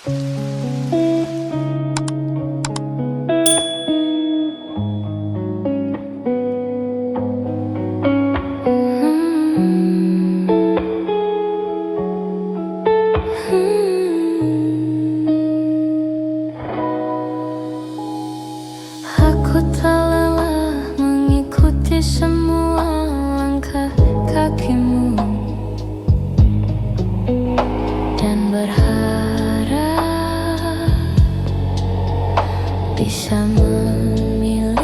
Aku tak lelah mengikuti semua langkah kakimu dan berharap bisa memilikimu.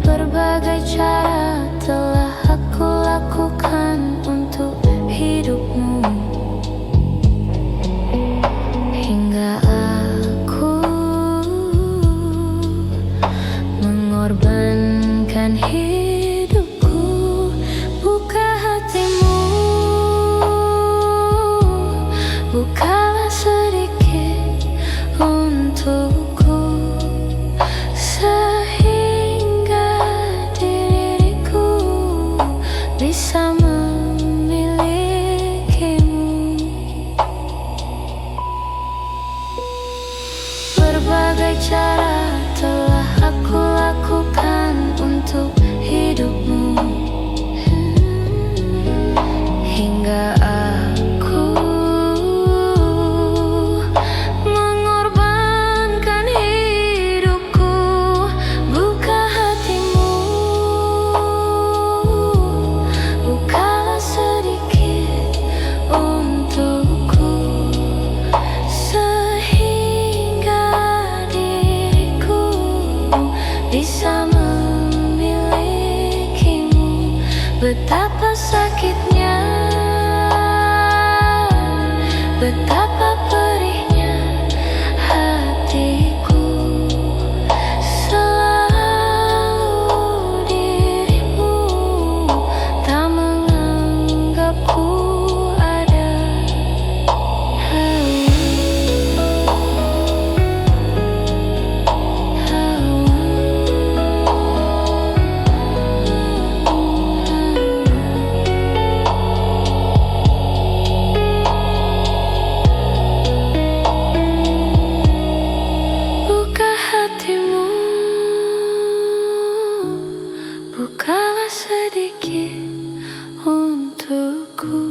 Berbagai cara telah aku lakukan untuk hidupmu, hingga aku mengorbankan hidupku. Buka hatimu, bukalah sedikit untukku, sehingga diriku bisa memilikimu. Berbagai cara telah aku lakukan untuk hidupmu, hingga aku mengorbankan hidupku. Buka hatimu, bukalah sedikit untukku, sehingga diriku bisa memilikimu. Betapa sakitnya, betapa perihnya hatiku, selalu dirimu tak menganggapku ada. Buka hatimu, bukalah sedikit untukku,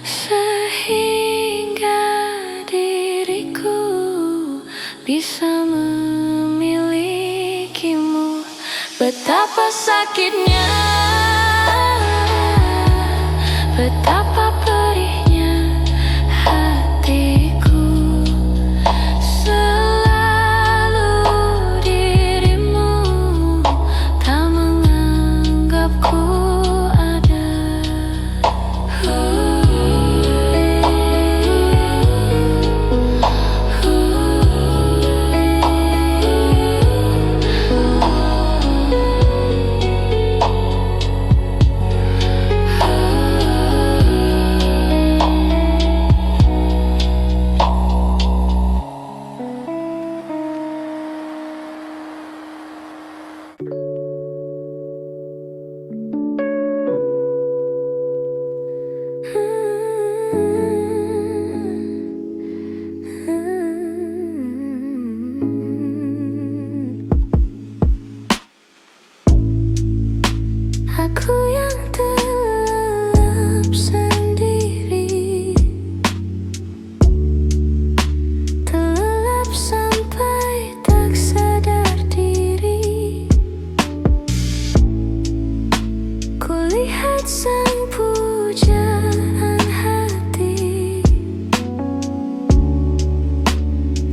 sehingga diriku bisa memilikimu. Betapa sakitnya, betapa perihnya hatiku, selalu dirimu tak menganggapku ada. Aku yang terlelap sendiri, terlelap sampai tak sadar diri. Kulihat sang pujaan hati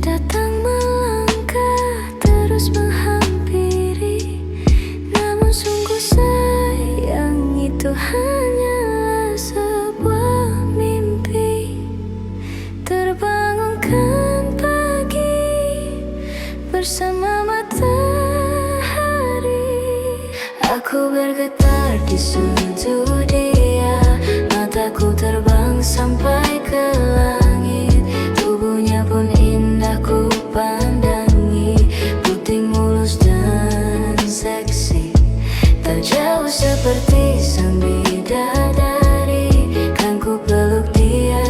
datang melangkah terus menghampiri, namun sungguh sayang itu hanyalah sebuah mimpi. Terbangunkan pagi bersama matahari, aku bergetar di sentuh dia. Mataku terbang sampai ke langit, tubuhnya pun indah ku pandangi. Putih mulus dan seksi, tak jauh seperti sang bidadari. Kan ku peluk dia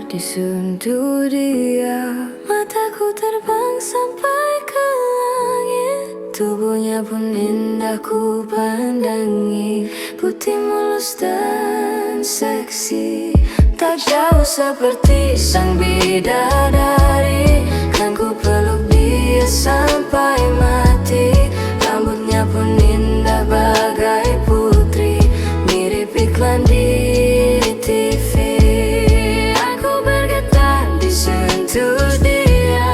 disentuh dia. Mataku terbang sampai ke langit, tubuhnya pun indah ku pandangi. Putih mulus dan seksi, tak jauh seperti sang bidadari. Kan ku peluk dia sampai mati. Rambutnya pun indah bagai putri, mirip iklan di TV. Aku bergetar disentuh dia.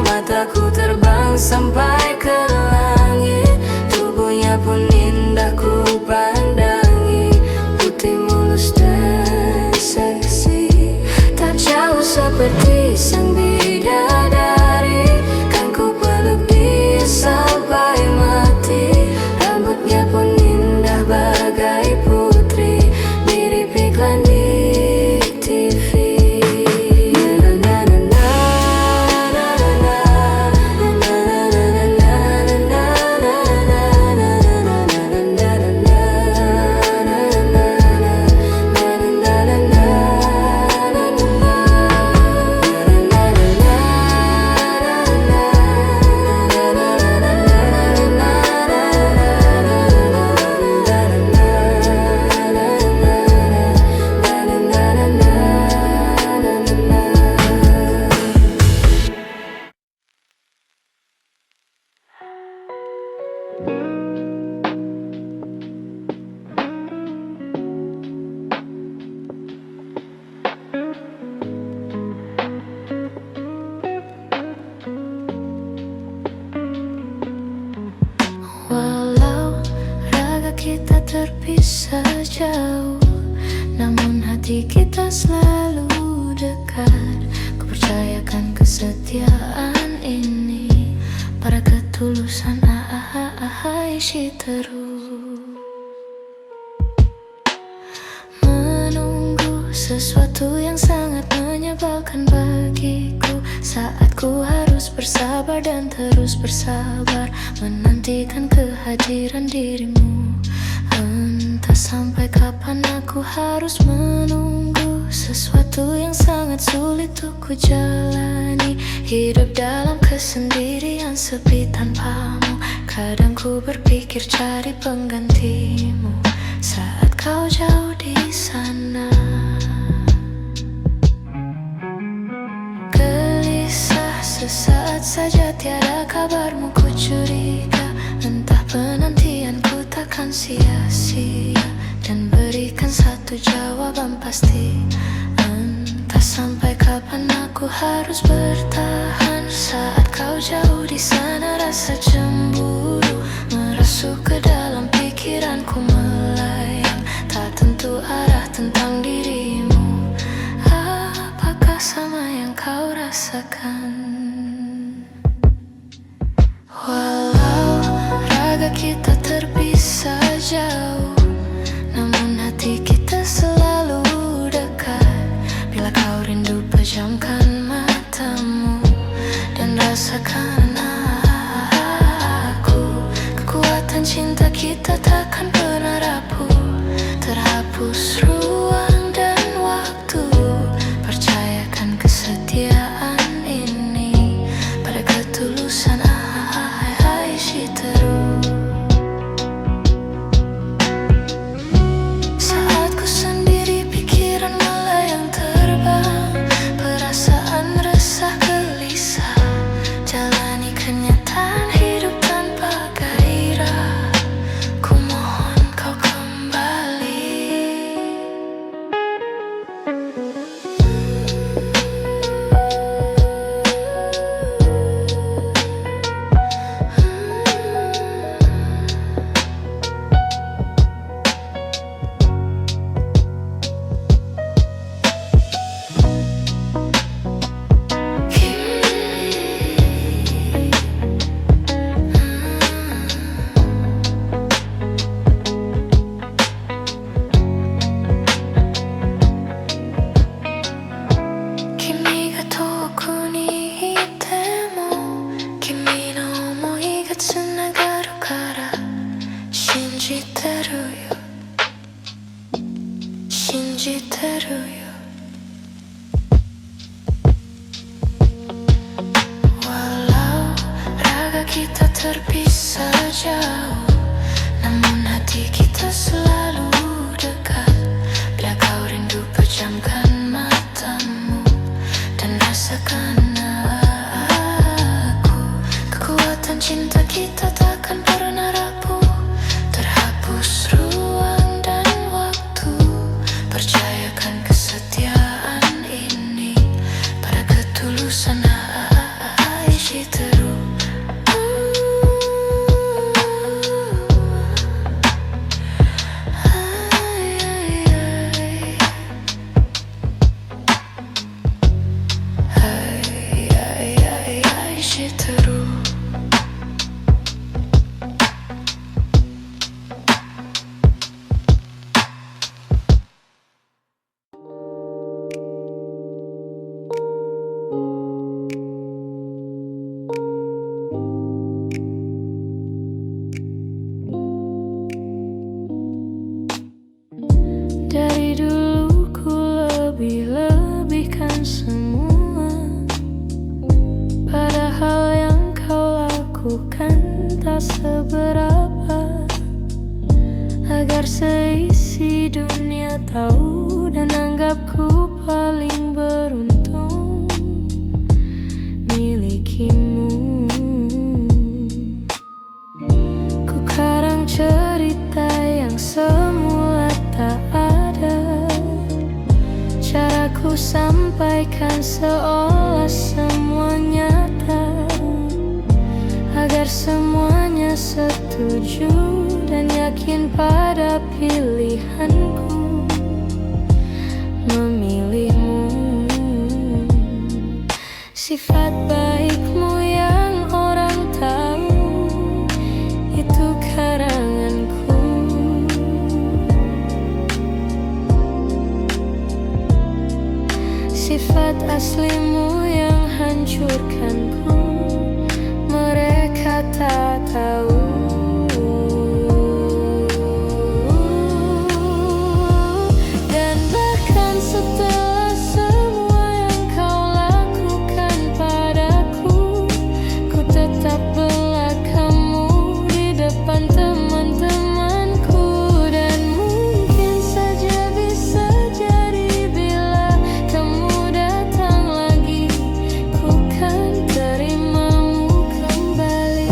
Mataku terbang sampai ke langit, tubuhnya pun indah ku pandangi. Putih mulus dan seksi, tak jauh seperti sang bidadari. Kan ku peluk dia sampai mati. Rambutnya pun indah bagai putri, mirip iklan di TV. Walau raga kita terpisah jauh, namun hati kita selalu dekat. Ku percayakan kesetiaan ini pada ketulusan Shiteru. Menunggu sesuatu yang sangat menyebalkan bagiku, saat ku harus bersabar dan terus bersabar menantikan kehadiran dirimu. Entah sampai kapan aku harus menunggu sesuatu yang sangat sulit untuk ku jalani. Hidup dalam kesendirian sepi tanpamu. Kadang ku berpikir cari penggantimu saat kau jauh di sana. Gelisah sesaat saja tiada kabarmu, ku curiga entah penantianku takkan sia-sia, dan berikan satu jawaban pasti. Entah sampai kapan aku harus bertahan saat kau jauh di sana. Rasa cemburu merasuk ke dalam pikiranku, melayang tak tentu arah tentang dirimu. Apakah sama yang kau rasakan? Walau raga kita terpisah jauh, namun hati kita selalu dekat. Bila kau rindu pejamkan matamu dan rasakan aku. Kekuatan cinta kita takkan pernah rapuh, terhapus ruang dan waktu. Percayakan kesetiaan ini pada ketulusan Shiteru. Saat ku sendiri pikiran melayang terbang, perasaan resah gelisah, jalani kenyataan hidup tanpa gairah. Ku mohon menganggapku paling beruntung milikimu. Ku karang cerita yang semula tak ada, caraku sampaikan seolah semua nyata, agar semuanya setuju dan yakin pada pilihanku memilihmu. Sifat baikmu yang orang tahu itu karanganku. Sifat aslimu yang hancurkanku, mereka tak tahu. Dan bahkan setelah semua yang kau lakukan padaku, ku tetap bela kamu di depan teman-temanku. Dan mungkin saja bisa jadi bila kamu datang lagi, ku kan terimamu kembali.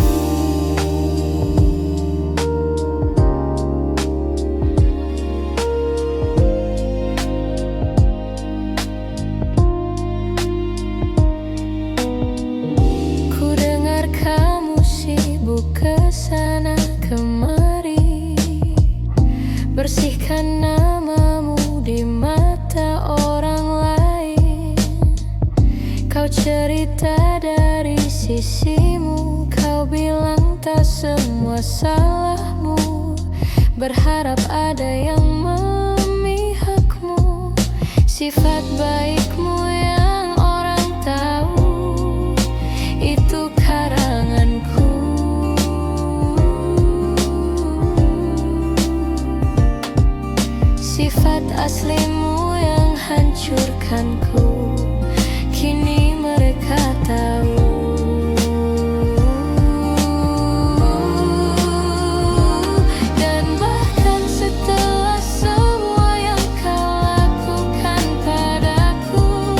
Ku dengar kamu sibuk kesana kemari, bersihkan namamu di mata orang lain. Kau cerita dari sisimu, kau bilang tak semua salahmu, berharap ada yang memihakmu. Sifat baikmu yang orang tahu itu karanganku. Sifat aslimu yang hancurkanku, kini mereka tahu. Dan bahkan setelah semua yang kau lakukan padaku,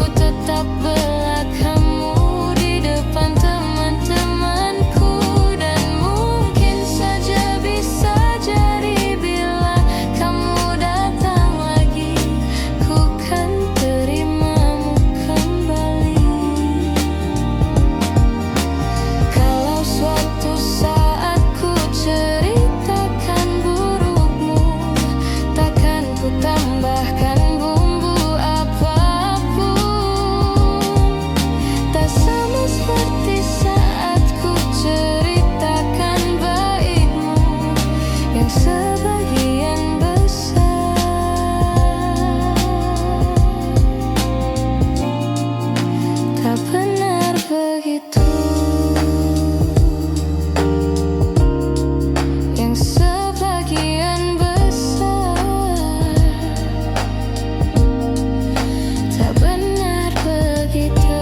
ku tetap bela kamu di depan teman-temanku. Dan mungkin saja bisa jadi bila kamu datang lagi, ku kan terimamu kembali. Kalau suatu saat ku ceritakan burukmu, takkan ku tambahkan bumbu apapun. Tak sama seperti saat ku ceritakan baikmu yang sebagian besar. Tak benar begitu. Yang sebagian besar tak benar begitu.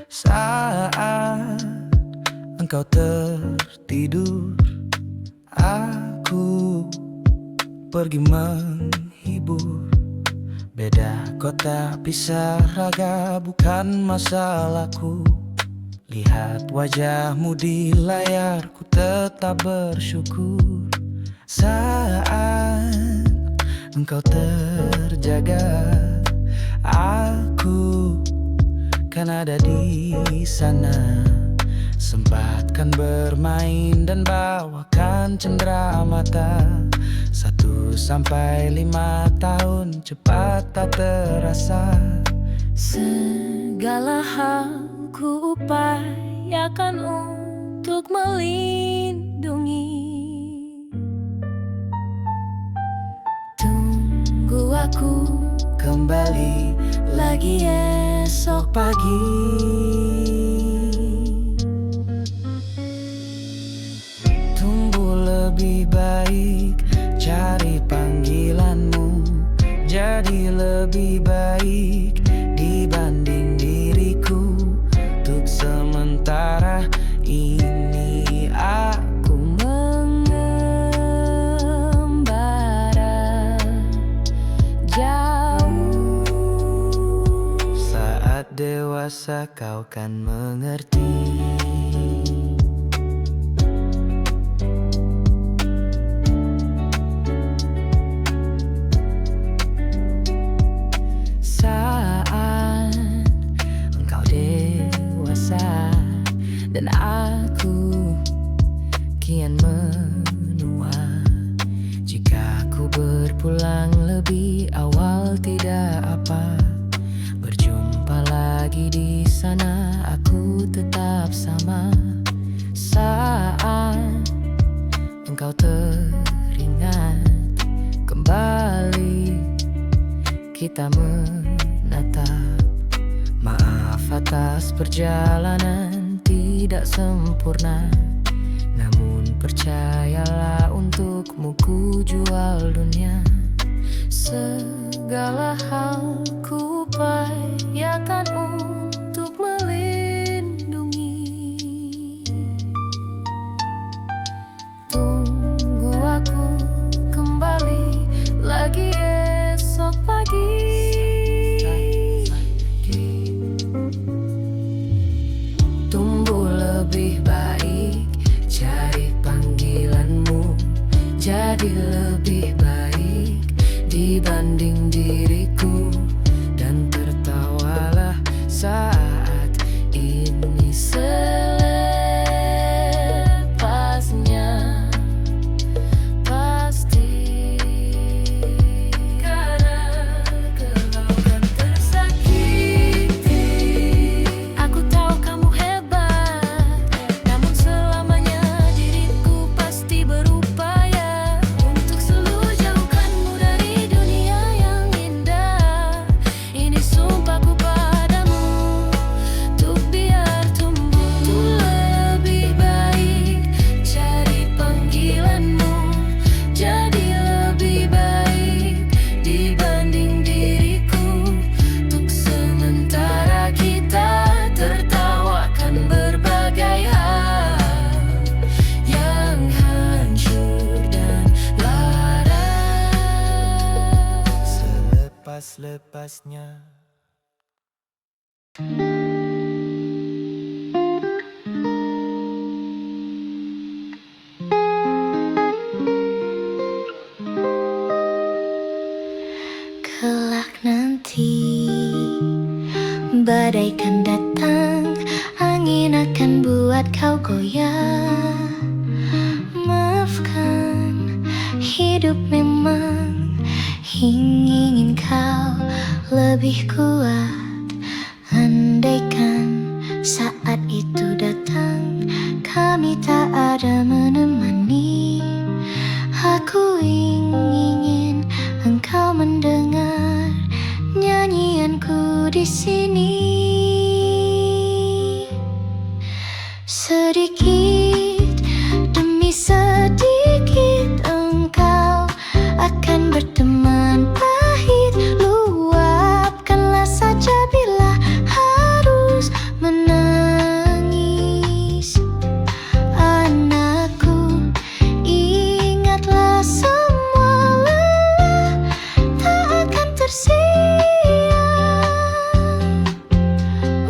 Saat engkau tertidur, aku pergi menghibur. Beda kota, pisah raga, bukan masalahku. Lihat wajahmu di layar, ku tetap bersyukur. Saat engkau terjaga, aku kan ada di sana. Sempatkan bermain dan bawakan cenderamata. 1-5 tahun cepat tak terasa. Segala hal ku upayakan untuk melindungi. Tunggu aku kembali lagi esok pagi. Tumbuh lebih baik, cari panggilanmu. Jadi lebih baik dibanding diriku. Untuk sementara ini aku mengembara jauh. Saat dewasa kau kan mengerti. Dan aku kian menua. Jika aku berpulang lebih awal tidak apa. Berjumpa lagi di sana, aku tetap sama. Saat engkau teringat kembali, kita menatap. Maaf atas perjalanan tidak sempurna, namun percayalah untukmu ku jual dunia. Segala hal ku upayakan untuk melindungi. Tunggu aku kembali lagi esok pagi. Lebih baik cari panggilanmu. Jadi lebih baik dibanding diriku. Dan tertawalah saat ini selepasnya. Pasti karena kau kan tersakiti. Aku tahu kamu hebat, namun selamanya diriku pasti berupaya untuk selalu jauhkanmu dari dunia yang indah. Ini sumpahku padamu, untuk biar tumbuh lebih baik cari panggilanmu. Jadi lebih baik dibanding diriku. Untuk sementara kita tertawakan berbagai hal yang hancur dan lara. Selepas-lepasnya Kelak nanti badai kan datang, angin akan buat kau goyah. Maafkan, hidup memang ingin kau lebih kuat. Andaikan saat itu datang, kami tak ada menemani. Aku ingin engkau mendengar nyanyianku di sini. Sedikit demi sedikit engkau akan berteman pahit. Luapkanlah saja bila harus menangis. Anakku, ingatlah semua lelah tak akan tersia.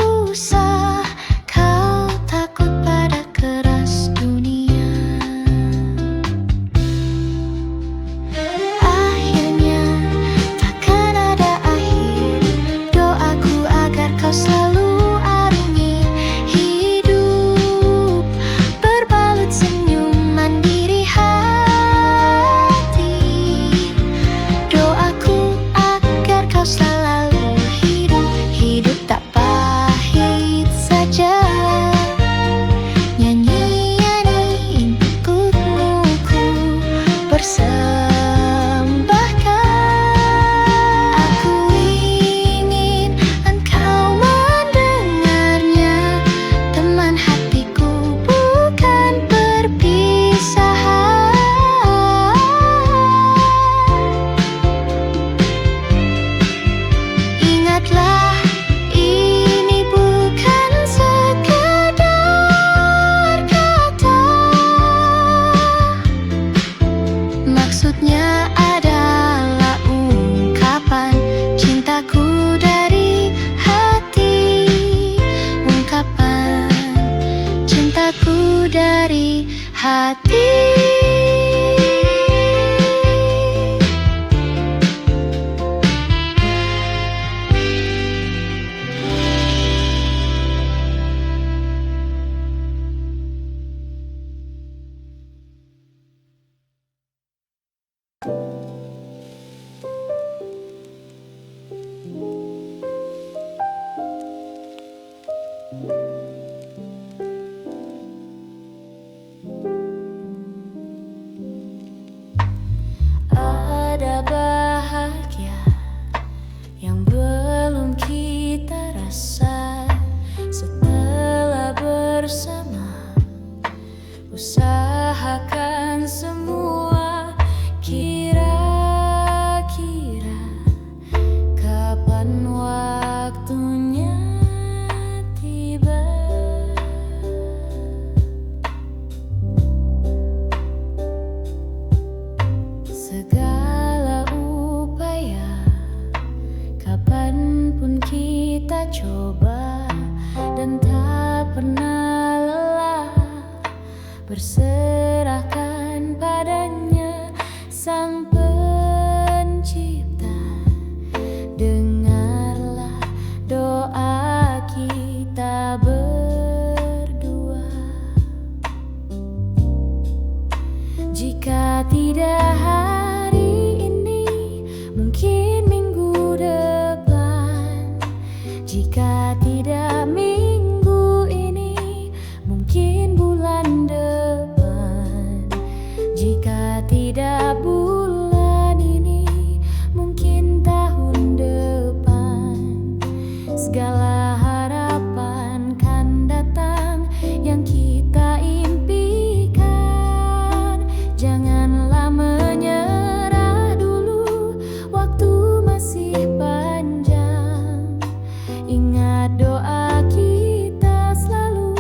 Usah kau takut pada keras dunia. Akhirnya takkan ada akhir. Doaku agar kau selalu arungi hidup berbalut senyuman diri hati. Doaku agar kau selalu hidup tak pahit saja. Nyanyian untukmu ku persembahkan. Aku hati. Ada bahagia yang belum kita rasa setelah bersama. Usahakan semua, kira-kira kapan waktunya tiba. Segala upaya, kapanpun kita coba, dan tak pernah lelah berserahkan padanya Sang Pencipta. Dengarlah doa kita berdua. Jika tidak hari ini, mungkin minggu depan. Jika tidak minggu ini, mungkin bulan depan. Jika tidak bulan ini, mungkin tahun depan. Segala harapan kan datang yang kita impikan. Janganlah menyerah dulu, waktu masih panjang. Ingat doa kita selalu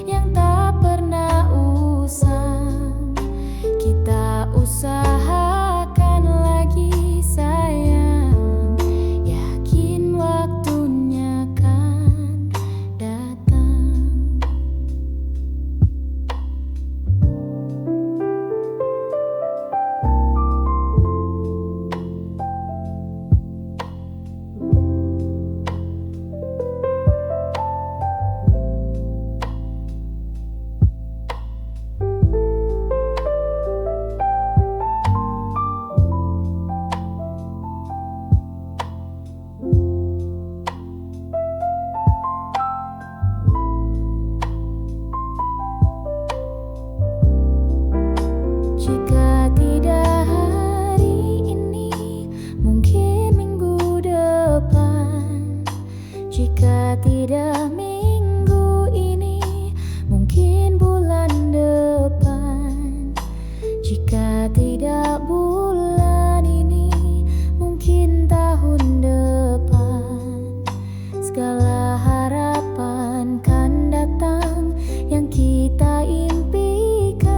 yang tak pernah usang. Kita usahakan lagi sayang, yakin waktunya kan datang. Jika tidak hari ini, mungkin minggu depan. Jika tidak minggu ini, mungkin bulan depan. Jika tidak bulan ini, mungkin tahun depan. Segala harapan kan datang yang kita impikan.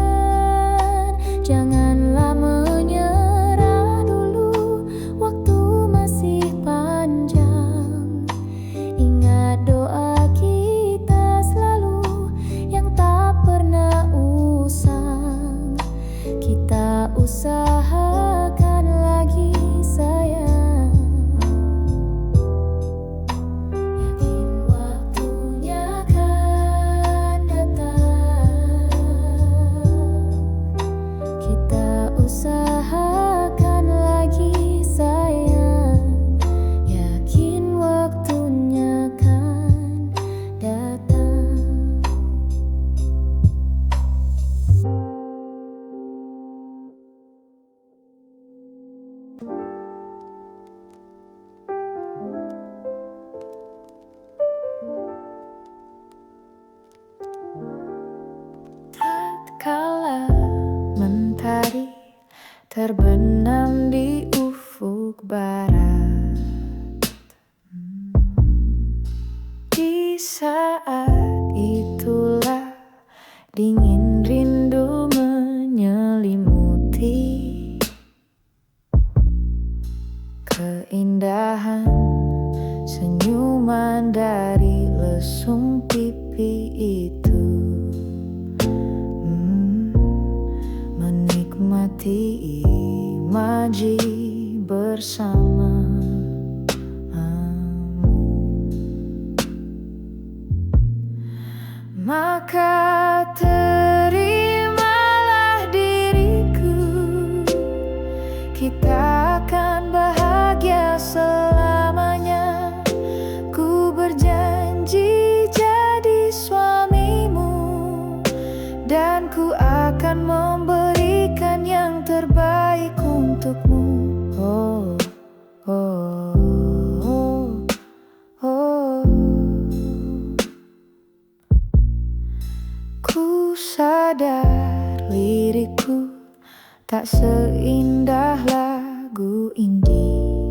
Janganlah menyerah dulu, waktu masih panjang. Ingat doa kita selalu yang tak pernah usang. Kita usahakan lagi sayang, yakin waktunya akan datang. Kita usahakan lagi sayang, yakin waktunya kan datang. Tatkala mentari terbenam di ufuk barat, di saat itulah dingin rindu menyelimuti. Keindahan senyuman dari lesung pipi itu. bersama. Maka terimalah diriku, kita akan bahagia selamanya. Ku berjanji jadi suamimu, dan ku akan memberikan yang terbaik untukmu. Oh, oh, oh, oh. Ku sadar liriku tak seindah lagu indie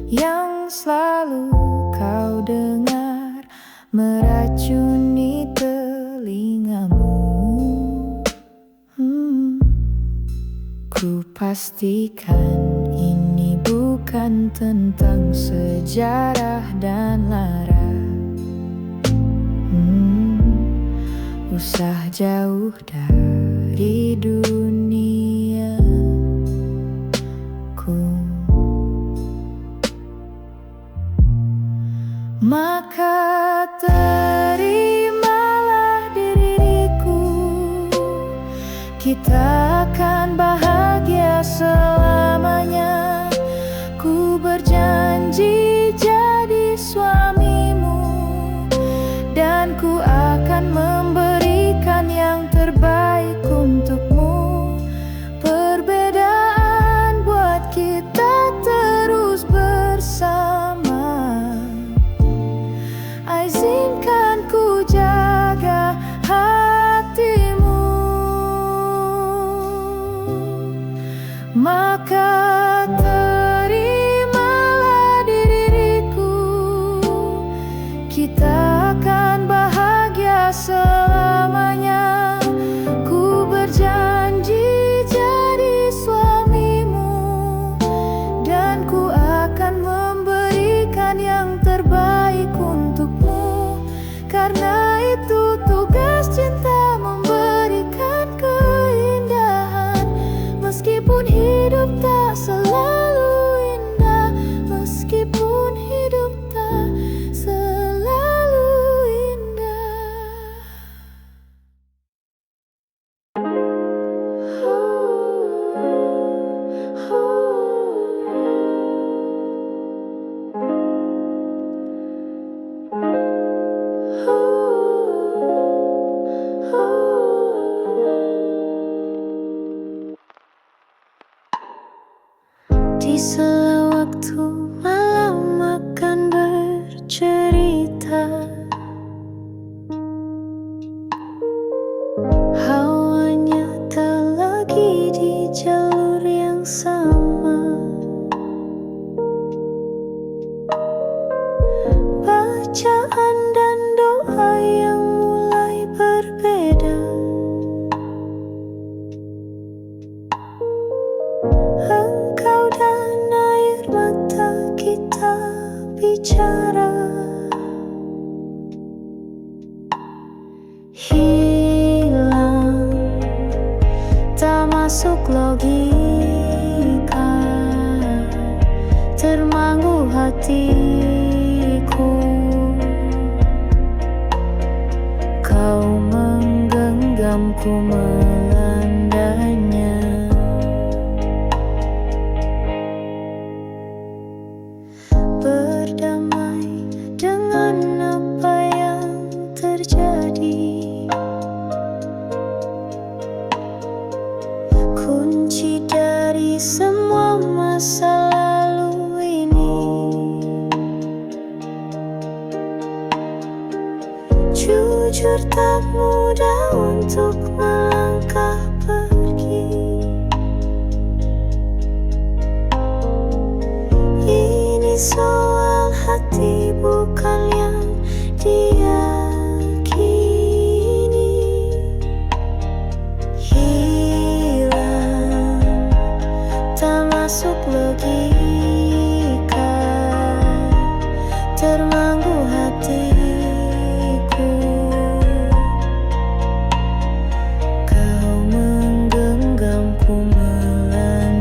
yang selalu kau dengar meracuni telingamu. Ku pastikan ini bukan tentang sejarah dan lara. Usah jauh dari duniaku. Maka terimalah diriku, kita akan bahagia selamanya. Ku berjanji jadi suamimu, dan ku akan memberikan yang terbaik untukmu. Perbedaan buat kita terus bersama. Izinkan ku jaga hatimu. Maka terimalah diriku, kita akan bahagia selamanya. Ku berjanji jadi suamimu, dan ku akan memberikan yang terbaik untukmu. Karena itu tugas cinta, memberikan keindahan. Meskipun hidup tak selalu indah, meskipun hidup tak selalu indah. Di sela waktu malam akan bercerita, hawanya tak lagi di jalur yang sama. Bacaan dan doa yang mulai berbeda. Engkau dan air mata kita bicara. Hilang, tak masuk logika, termangu hatiku. Kau menggenggamku melandanya. Berdamai dengan apa yang terjadi. Kunci dari semua masa lalu ini. Jujur tak mudah untuk melangkah pergi. Ini soal hati, bukan yang diyakini. Hilang, tak masuk logika, termangu hatiku. Kau menggenggamku melandai.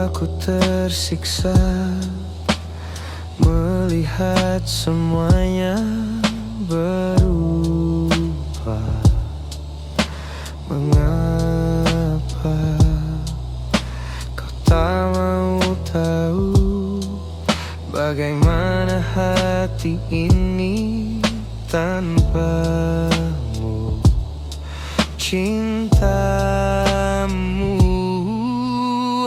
aku tersiksa melihat semuanya berubah. Mengapa kau tak mau tahu bagaimana hati ini tanpamu, cintamu?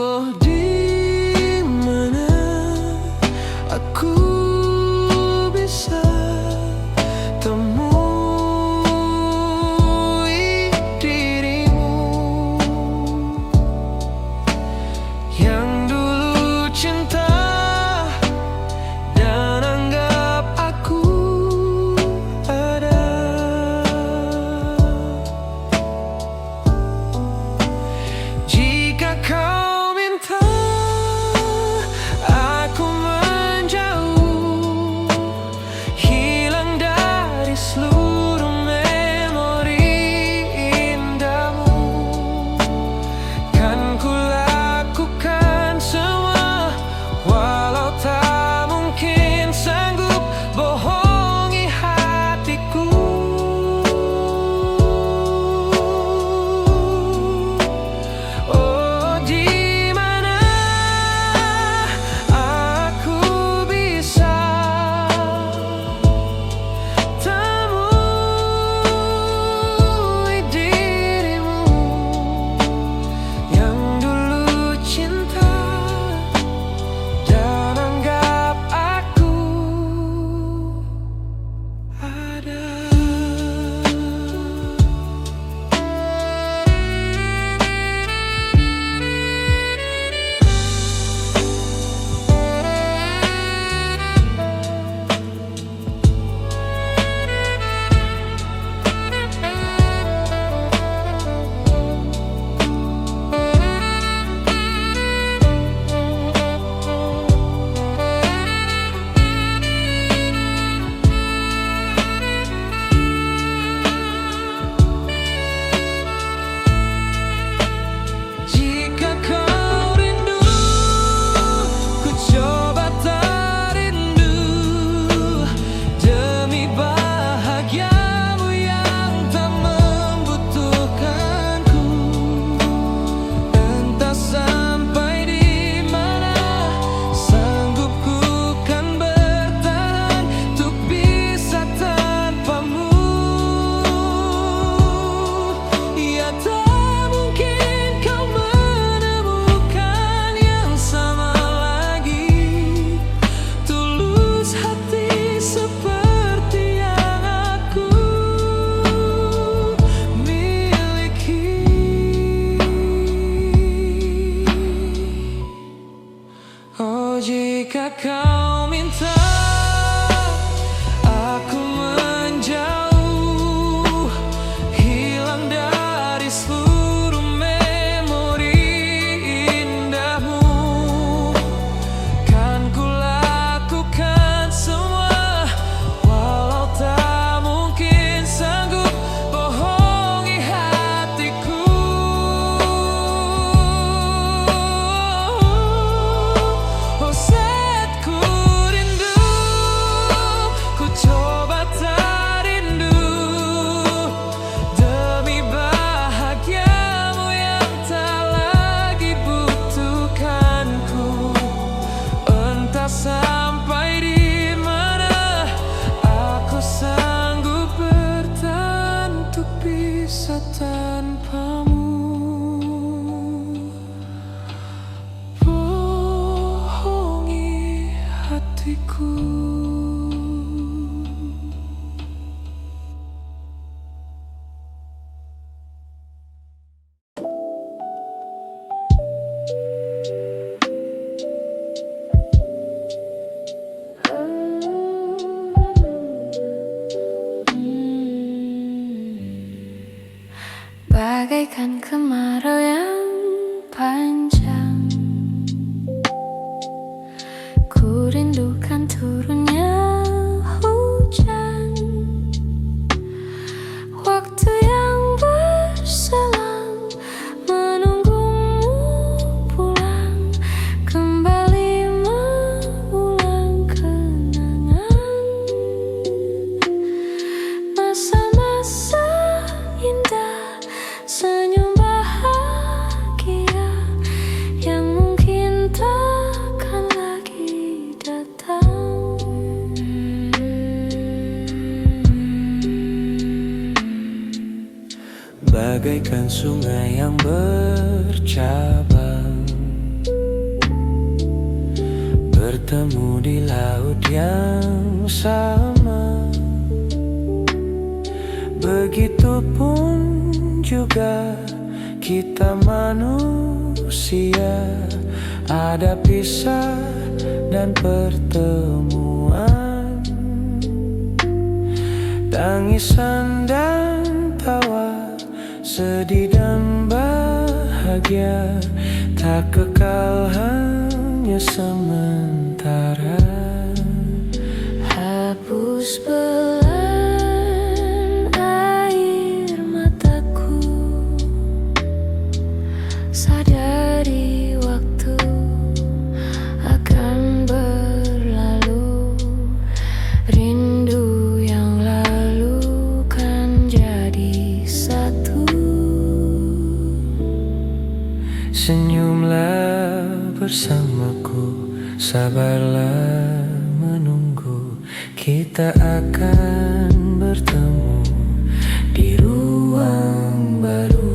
Oh, di mana aku bisa temui dirimu yang dulu cinta dan anggap aku ada. Jika kau minta aku menjauh, hilang dari seluruh memori indahmu, kan ku lakukan semua, walau tak mungkin sanggup bohongi hatiku. Oh, di mana aku bisa temui dirimu yang dulu cinta dan anggap aku ada. Jika kau rindu, ku coba tak rindu demi bahagiamu yang tak membutuhkanku. Entah sampai di mana sanggup ku kan bertahan untuk bisa tanpamu. Ya tak mungkin kau menemukan yang sama lagi, tulus hati seperti yang aku miliki. Oh, jika kau minta aku menjauh, hilang dari seluruh memori indahmu, kan ku lakukan semua, walau tak mungkin sanggup bohongi hatiku. Oh, saat ku rindu, sungai yang bercabang, bertemu di laut yang sama. Begitupun juga kita manusia, ada pisah dan pertemuan, tangisan dan tawa, sedih dan bahagia, tak kekal, hanya sementara. Hapus belang air mataku, sadari waktu akan berlalu, rindu yang lalu kan jadi satu. Senyumlah bersamaku, sabarlah menunggu, kita akan bertemu di ruang baru.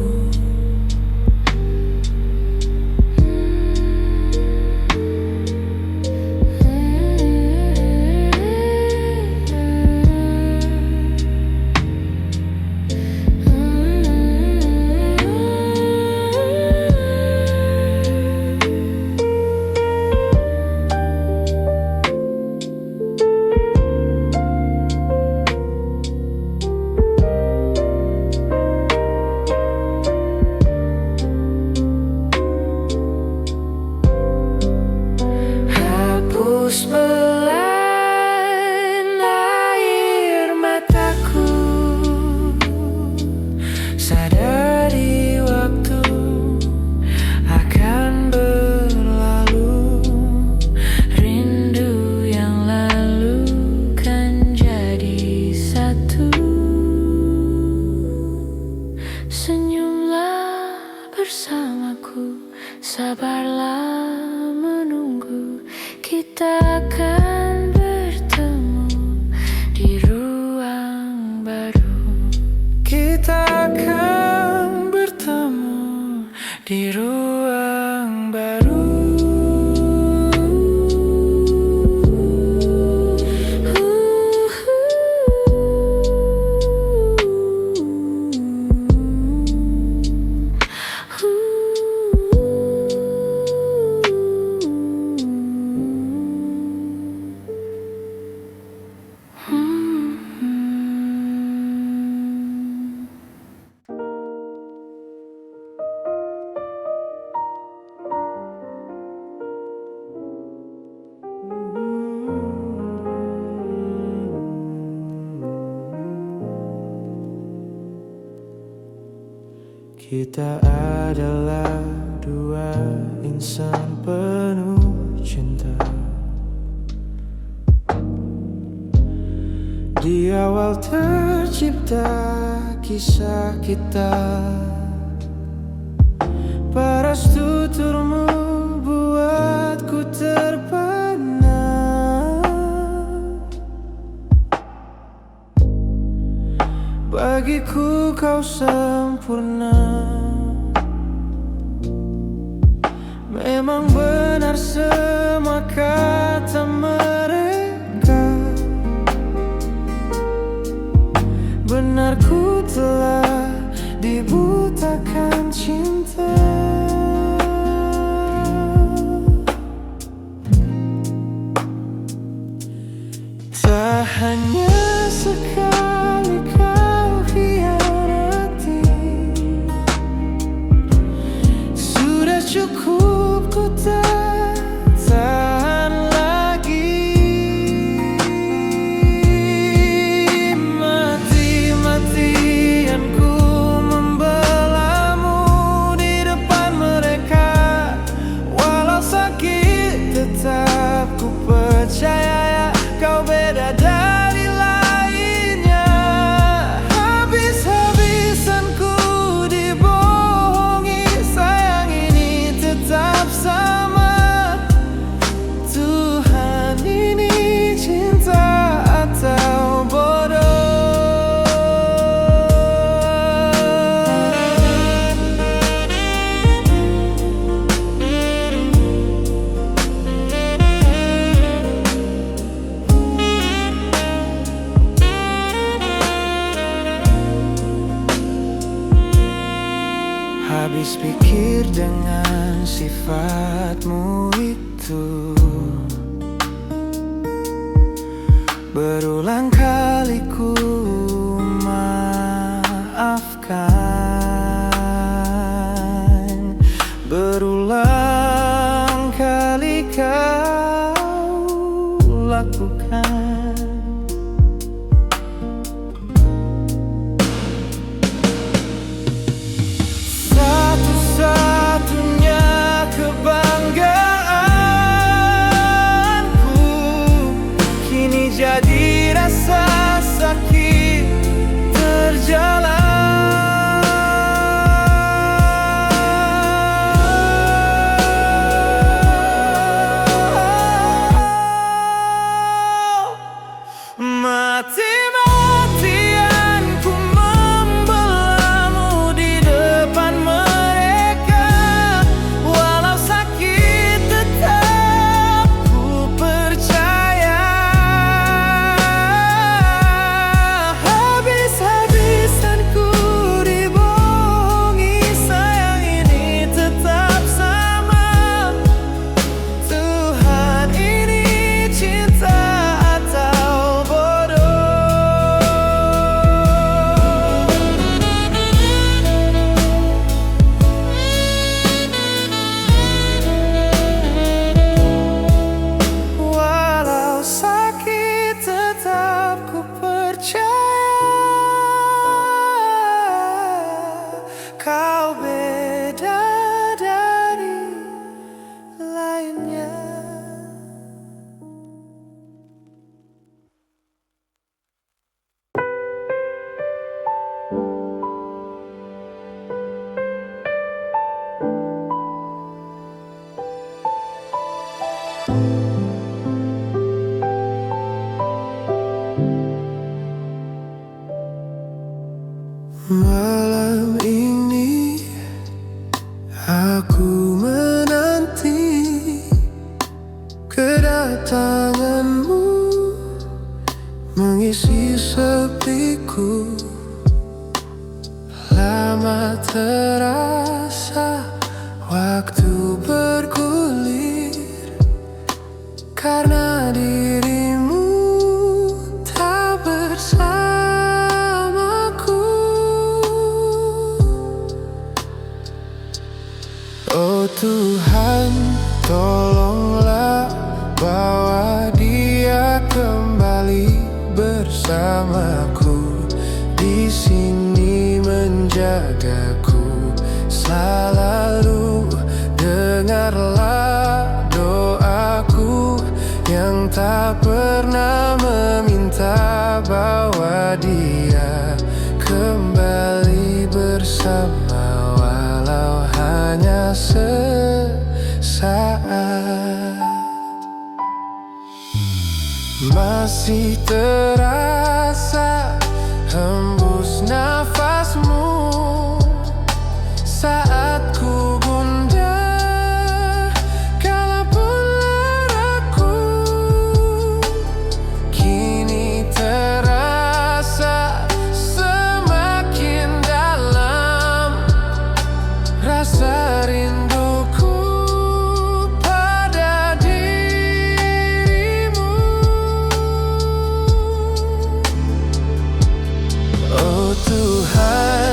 Hapus belang air mataku, sadari waktu akan berlalu, rindu yang lalu kan jadi satu. Senyumlah bersamaku, sabarlah menunggu, kita akan bertemu di ruang baru. Kita akan bertemu di ruang baru. Kita adalah dua insan penuh cinta. Di awal tercipta kisah kita, paras tuturmu buatku terpana. Bagiku kau sempurna. Memang benar semua kata mereka, benar ku telah dibutakan cinta. Tak hanya sekali kau hianati, sudah cukup ku tak tahan lagi. Mati-matian ku membelamu dekatmu itu. Berulang kali ku maafkan, berulang kali kau lakukan. Satu-satunya kebanggaanku kini jadi rasa sakit terjalan. Mati-matian ku membelamu di depan mereka. Walau sakit tetap ku percaya. Habis-habisan ku dibohongi, sayang ini tetap sama. Tuhan, ini cinta atau bodoh? Walau sakit tetap ku percaya. Kau beda dari lainnya. Malam ini aku menanti kedatanganmu, mengisi sepiku. Lama terasa waktu bergulir karena dirimu tak bersamaku. Oh Tuhan, tolonglah bawa dia kembali bersamaku. Di sini menjagaku selalu. Dengarlah doaku yang tak pernah meminta, bawa dia kembali bersama, walau hanya sesaat. Masih terasa hembus nafasmu saat ku gundah, kalaupun laraku kini terasa semakin dalam. Rasa rinduku pada dirimu. Oh Tuhan,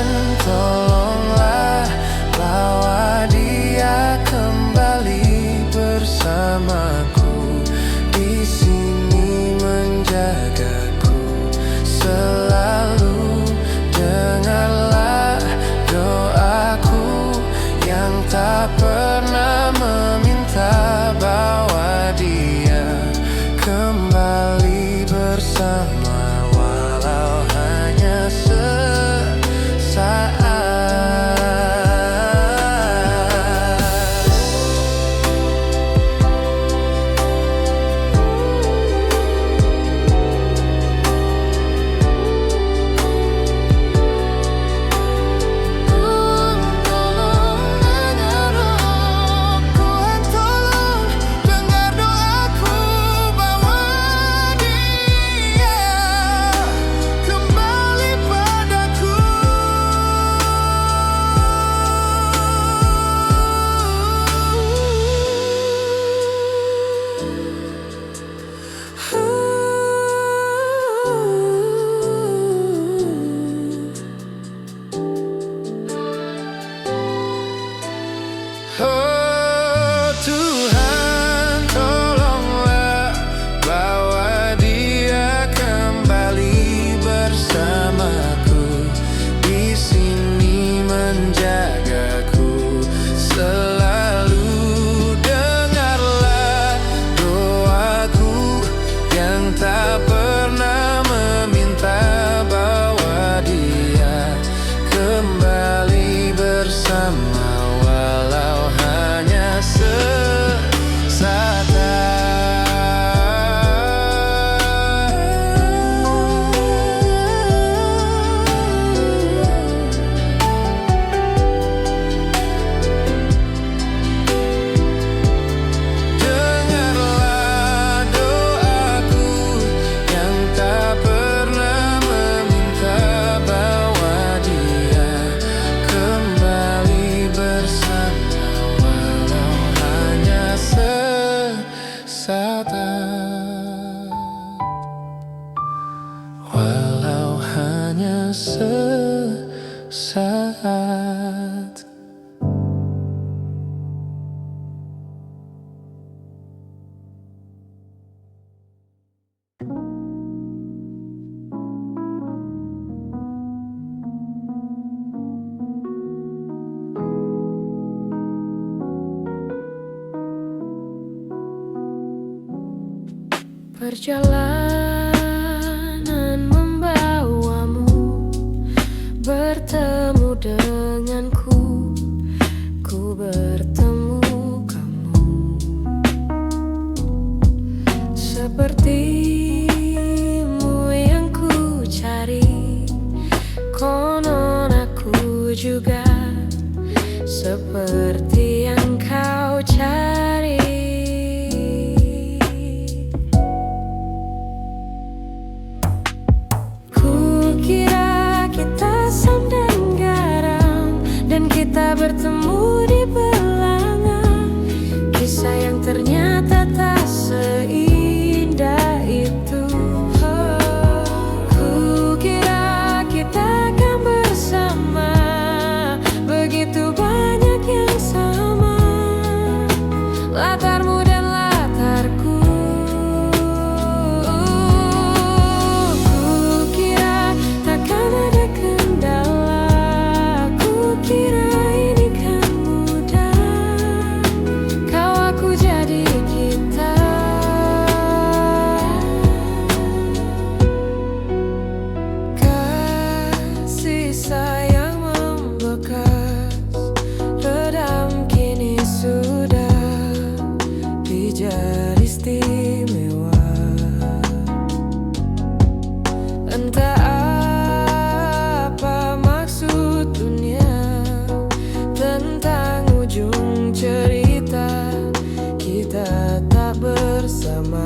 Perjalanan membawamu bertemu denganku, ku bertemu kamu. Sepertimu yang ku cari, konon aku juga seperti yang kau cari. Kukira kita asam dan garam, dan kita bertemu di belanga. Kisah yang ternyata tak seindah itu. Kukira kita akan bersama, begitu banyak yang sama, latarmu dan latarku. Kukira takkan ada kendala, kukira ini kan mudah, kau aku jadi kita. Kasih sayang membekas, redam kini sudah pijar istimewa. Entah apa maksud dunia tentang ujung cerita kita tak bersama.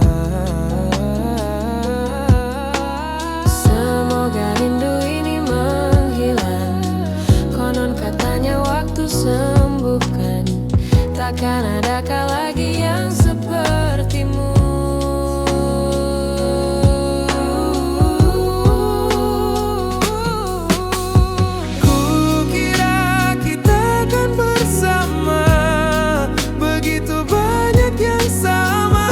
Semoga rindu ini menghilang, konon katanya waktu sembuhkan. Takkan adakah lagi yang sepertimu. Kukira kita akan bersama, begitu banyak yang sama,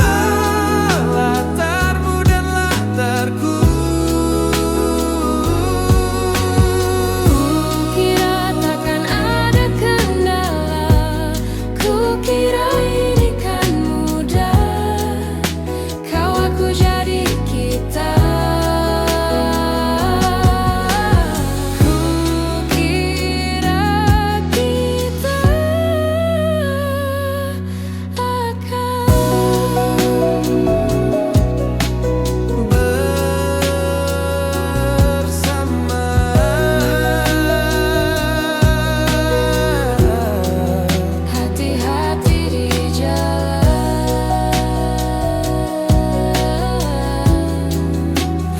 latarmu dan latarku. Kukira takkan ada kendala, kukira ini kan mudah, kau aku jadi kita. Kukira kita akan bersama. Hati-hati di jalan,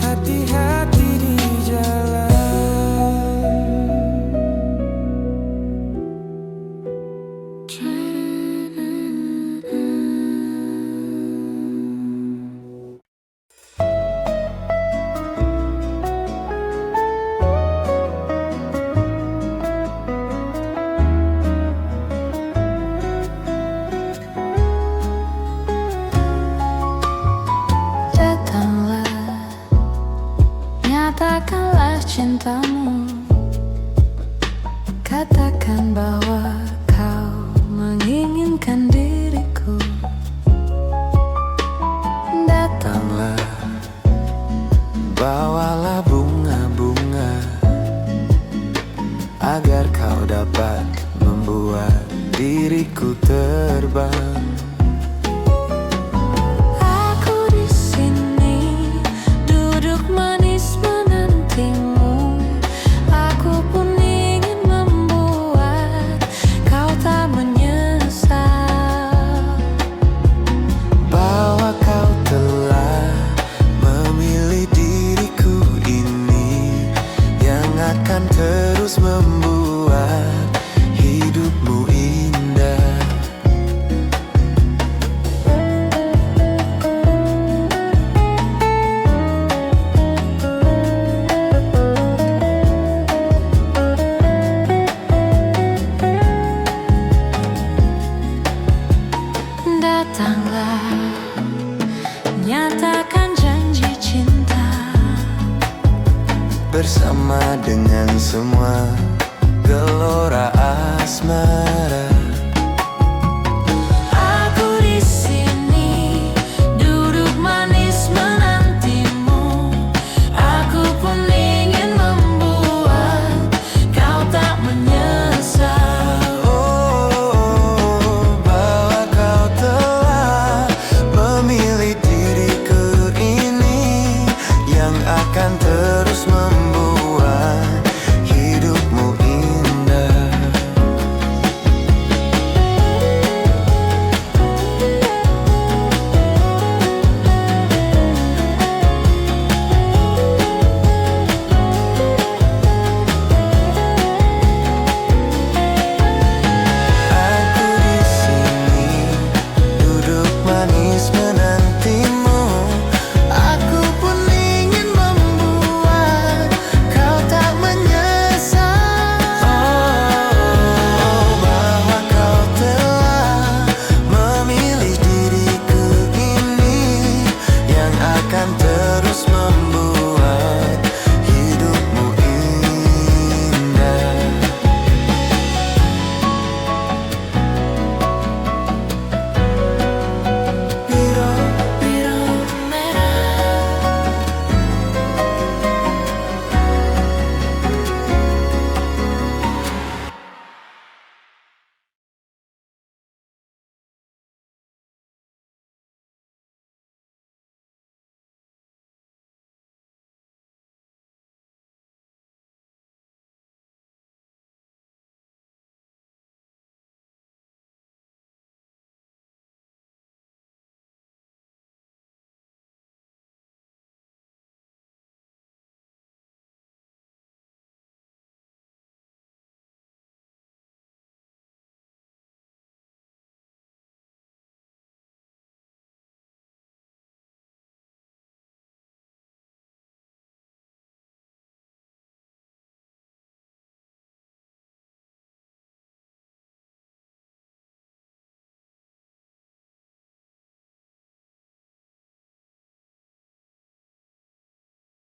hati-hati di jalan. Datanglah, nyatakanlah cintamu, katakan bahwa kau menginginkan diriku. Datanglah, bawalah bunga-bunga agar kau dapat membuat diriku terbang. aku di sini duduk manis menantimu. Aku pun ingin membuat kau tak menyesal, Bahwa kau telah memilih diriku ini, yang akan terus membuat hidupmu indah. datanglah, nyatakan janji cinta. Bersama dengan semua gelora asmara.